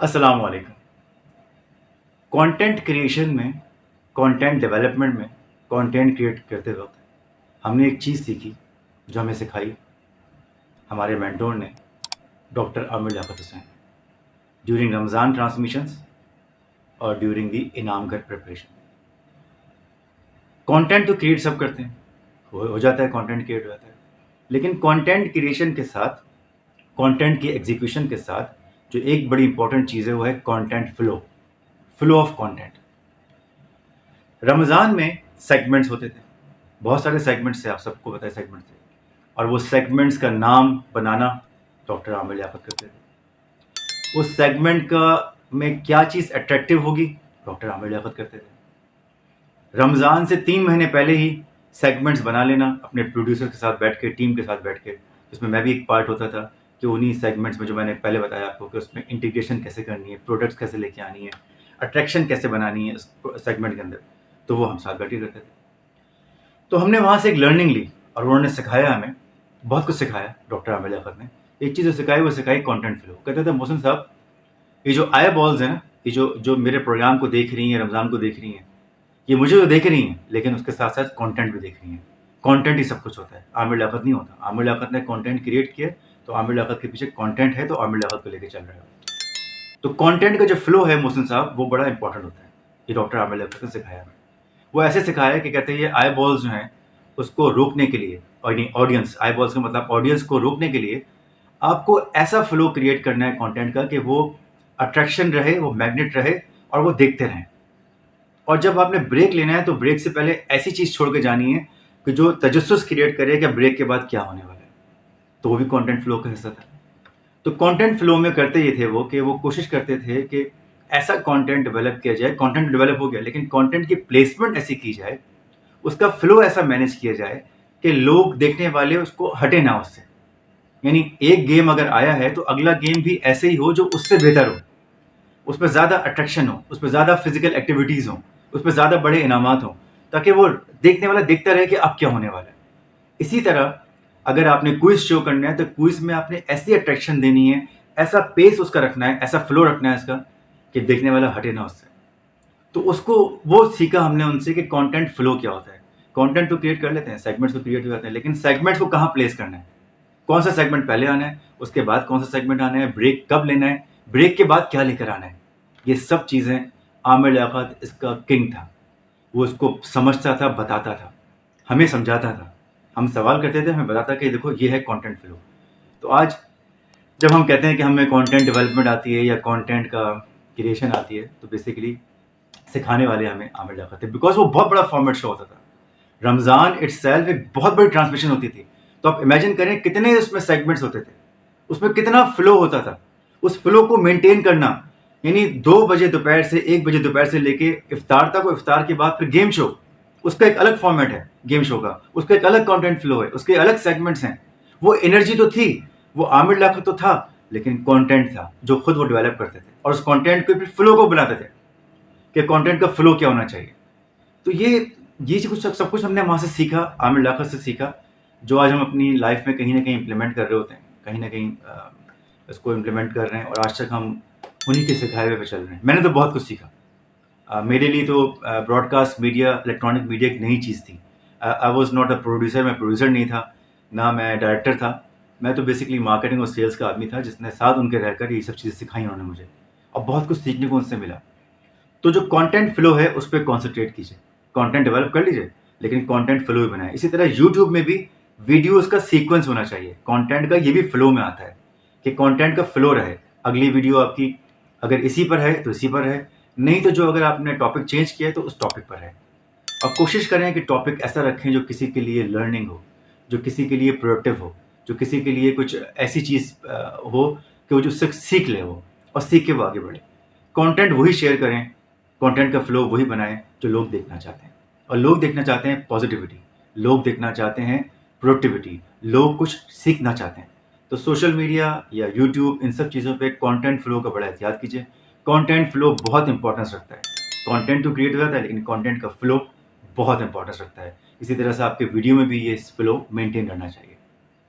السلام علیکم. Content creation میں، کانٹینٹ ڈیولپمنٹ میں، کانٹینٹ کریٹ کرتے وقت ہم نے ایک چیز سیکھی جو ہمیں سکھائی ہمارے مینٹور نے، ڈاکٹر عامر لیاقت حسین، ڈیورنگ رمضان ٹرانسمیشنس اور ڈیورنگ دی انعام گھر پریپریشن. کانٹینٹ تو کریٹ سب کرتے ہیں، ہو جاتا ہے، کانٹینٹ کریٹ ہو جاتا ہے، لیکن کانٹینٹ کریشن کے ساتھ، کانٹینٹ کی ایگزیکیوشن کے ساتھ جو ایک بڑی امپورٹنٹ چیز ہے وہ ہے کانٹینٹ فلو آف کانٹینٹ. رمضان میں سیگمنٹس ہوتے تھے، بہت سارے سیگمنٹس تھے، آپ سب کو پتہ ہے سیگمنٹ تھے، اور وہ سیگمنٹس کا نام بنانا ڈاکٹر عامر لیاقت کرتے تھے. اس سیگمنٹ کا میں کیا چیز اٹریکٹیو ہوگی ڈاکٹر عامر لیاقت کرتے تھے. رمضان سے 3 مہینے پہلے ہی سیگمنٹس بنا لینا اپنے پروڈیوسر کے ساتھ بیٹھ کے، ٹیم کے ساتھ بیٹھ کے، جس میں بھی ایک پارٹ ہوتا تھا کہ انہی سیگمنٹس میں جو میں نے پہلے بتایا آپ کو کہ اس میں انٹیگریشن کیسے کرنی ہے، پروڈکٹس کیسے لے کے آنی ہے، اٹریکشن کیسے بنانی ہے اس سیگمنٹ کے اندر، تو وہ ہم ساتھ بیٹھ کے کرتے تھے. تو ہم نے وہاں سے ایک لرننگ لی اور انہوں نے سکھایا، ہمیں بہت کچھ سکھایا. ڈاکٹر عامر لیاقت نے ایک چیز جو سکھائی وہ سکھائی کانٹینٹ فلو. کہتے تھے محسن صاحب، یہ جو آئی بالز ہیں نا، یہ جو میرے پروگرام کو دیکھ رہی ہیں، رمضان کو دیکھ رہی ہیں، یہ مجھے تو دیکھ رہی ہیں لیکن اس کے ساتھ ساتھ کانٹینٹ بھی دیکھ رہی ہیں. کانٹینٹ ہی سب کچھ ہوتا ہے، عامر لیاقت نہیں ہوتا. عامر لیاقت نے کانٹینٹ کریٹ کیا تو عامر لیاقت کے پیچھے کانٹینٹ ہے، تو عامر لیاقت کو لے کے چل رہے ہو. تو کانٹینٹ کا جو فلو ہے محسن صاحب، وہ بڑا امپورٹنٹ ہوتا ہے. یہ ڈاکٹر عامر لیاقت نے سکھایا ہمیں. وہ ایسے سکھایا کہ کہتے ہیں یہ آئی بالز جو ہیں اس کو روکنے کے لیے، اور آڈینس، آئی بالز کا مطلب آڈینس کو روکنے کے لیے آپ کو ایسا فلو کریٹ کرنا ہے کانٹینٹ کا کہ وہ اٹریکشن رہے، وہ میگنیٹ رہے اور وہ دیکھتے رہیں. اور جب آپ نے بریک لینا ہے تو بریک سے پہلے ایسی چیز چھوڑ کے جانی ہے کہ جو تجسس کریٹ کرے کہ بریک کے بعد کیا ہونے والا ہے. تو وہ بھی کانٹینٹ فلو کا حصہ تھا. تو کانٹینٹ فلو میں کرتے یہ تھے وہ کہ وہ کوشش کرتے تھے کہ ایسا کانٹینٹ ڈیولپ کیا جائے. کانٹینٹ ڈیولپ ہو گیا لیکن کانٹینٹ کی پلیسمنٹ ایسی کی جائے، اس کا فلو ایسا مینیج کیا جائے کہ لوگ دیکھنے والے اس کو ہٹے نہ اس سے. یعنی ایک گیم اگر آیا ہے تو اگلا گیم بھی ایسے ہی ہو جو اس سے بہتر ہو، اس پہ زیادہ اٹریکشن ہو، اس پہ زیادہ فزیکل ایکٹیویٹیز ہوں، اس پہ زیادہ بڑے انعامات ہوں، تاکہ وہ دیکھنے والا دیکھتا رہے کہ اب کیا ہونے والا ہے. اسی طرح اگر آپ نے کوئز شو کرنا ہے تو کوئز میں آپ نے ایسی اٹریکشن دینی ہے، ایسا پیس اس کا رکھنا ہے، ایسا فلو رکھنا ہے اس کا کہ دیکھنے والا ہٹے نہ اس سے. تو اس کو وہ سیکھا ہم نے ان سے کہ کانٹینٹ فلو کیا ہوتا ہے. کانٹینٹ تو کریٹ کر لیتے ہیں، سیگمنٹس تو کریٹ ہو جاتے ہیں، لیکن سیگمنٹس کو کہاں پلیس کرنا ہے، کون سا سیگمنٹ پہلے آنا ہے، اس کے بعد کون سا سیگمنٹ آنا ہے، بریک کب لینا ہے، بریک کے بعد کیا لے کر آنا ہے. یہ سب چیزیں عامر لیاقت اس کا کنگ تھا. وہ اس کو سمجھتا تھا، بتاتا تھا، ہمیں سمجھاتا تھا. ہم سوال کرتے تھے، ہمیں بتاتا کہ دیکھو یہ ہے کانٹینٹ فلو. تو آج جب ہم کہتے ہیں کہ ہمیں کانٹینٹ ڈیولپمنٹ آتی ہے یا کانٹینٹ کا کریشن آتی ہے، تو بیسیکلی سکھانے والے ہمیں عامر لیاقت تھے، بیکاز وہ بہت بڑا فارمیٹ شو ہوتا تھا. رمضان اٹ سیلف ایک بہت بڑی ٹرانسمیشن ہوتی تھی. تو آپ امیجن کریں کتنے اس میں سیگمنٹس ہوتے تھے، اس میں کتنا فلو ہوتا تھا. اس فلو کو مینٹین کرنا، یعنی 2 بجے دوپہر سے 1 بجے دوپہر سے لے کے افطار تک، اور افطار کے بعد پھر گیم شو، اس کا ایک الگ فارمیٹ ہے گیم شو کا، اس کا ایک الگ کانٹینٹ فلو ہے، اس کے الگ سیگمنٹس ہیں. وہ انرجی تو تھی، وہ عامر لیاقت تو تھا، لیکن کانٹینٹ تھا جو خود وہ ڈیولپ کرتے تھے، اور اس کانٹینٹ کے پھر فلو کو بناتے تھے کہ کانٹینٹ کا فلو کیا ہونا چاہیے. تو یہ سب کچھ ہم نے وہاں سے سیکھا، عامر لیاقت سے سیکھا، جو آج ہم اپنی لائف میں کہیں نہ کہیں امپلیمنٹ کر رہے ہوتے ہیں، کہیں نہ کہیں اس کو امپلیمنٹ کر رہے ہیں، اور آج تک ہم انہی کے سکھائے ہوئے پہ چل رہے ہیں. میں نے تو بہت کچھ سیکھا. میرے لیے تو broadcast media, electronic media ایک نئی چیز تھی. I was not a producer, میں پروڈیوسر نہیں تھا، نہ میں ڈائریکٹر تھا. میں تو بیسکلی مارکیٹنگ اور سیلس کا آدمی تھا، جس نے ساتھ ان کے رہ کر یہ سب چیزیں سکھائی انہوں نے مجھے، اور بہت کچھ سیکھنے کو ان سے ملا. تو جو کانٹینٹ فلو ہے اس پہ کانسنٹریٹ کیجیے. کانٹینٹ ڈیولپ کر لیجیے لیکن کانٹینٹ فلو بھی بنائیں. اسی طرح یوٹیوب میں بھی ویڈیوز کا سیکوینس ہونا چاہیے. کانٹینٹ کا یہ بھی فلو میں آتا ہے کہ کانٹینٹ کا فلو رہے. اگلی ویڈیو آپ کی اگر اسی پر ہے تو اسی پر ہے، نہیں تو جو اگر آپ نے ٹاپک چینج کیا ہے تو اس ٹاپک پر ہے. اور کوشش کریں کہ ٹاپک ایسا رکھیں جو کسی کے لیے لرننگ ہو، جو کسی کے لیے پروڈکٹیو ہو، جو کسی کے لیے کچھ ایسی چیز ہو کہ وہ جو سیکھ لے وہ، اور سیکھ کے وہ آگے بڑھے. کانٹینٹ وہی شیئر کریں، کانٹینٹ کا فلو وہی بنائیں جو لوگ دیکھنا چاہتے ہیں. اور لوگ دیکھنا چاہتے ہیں پازیٹیوٹی، لوگ دیکھنا چاہتے ہیں پروڈکٹیوٹی، لوگ کچھ سیکھنا چاہتے ہیں. تو سوشل میڈیا یا یوٹیوب، ان سب چیزوں پہ کانٹینٹ فلو کا بڑا احتیاط کیجیے. کانٹینٹ فلو بہت امپورٹنس رکھتا ہے. کانٹینٹ تو کریٹ ہو جاتا ہے لیکن کانٹینٹ کا فلو بہت امپورٹنس رکھتا ہے. اسی طرح سے آپ کے ویڈیو میں بھی یہ فلو مینٹین کرنا چاہیے.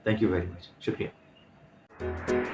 تھینک یو ویری مچ، شکریہ.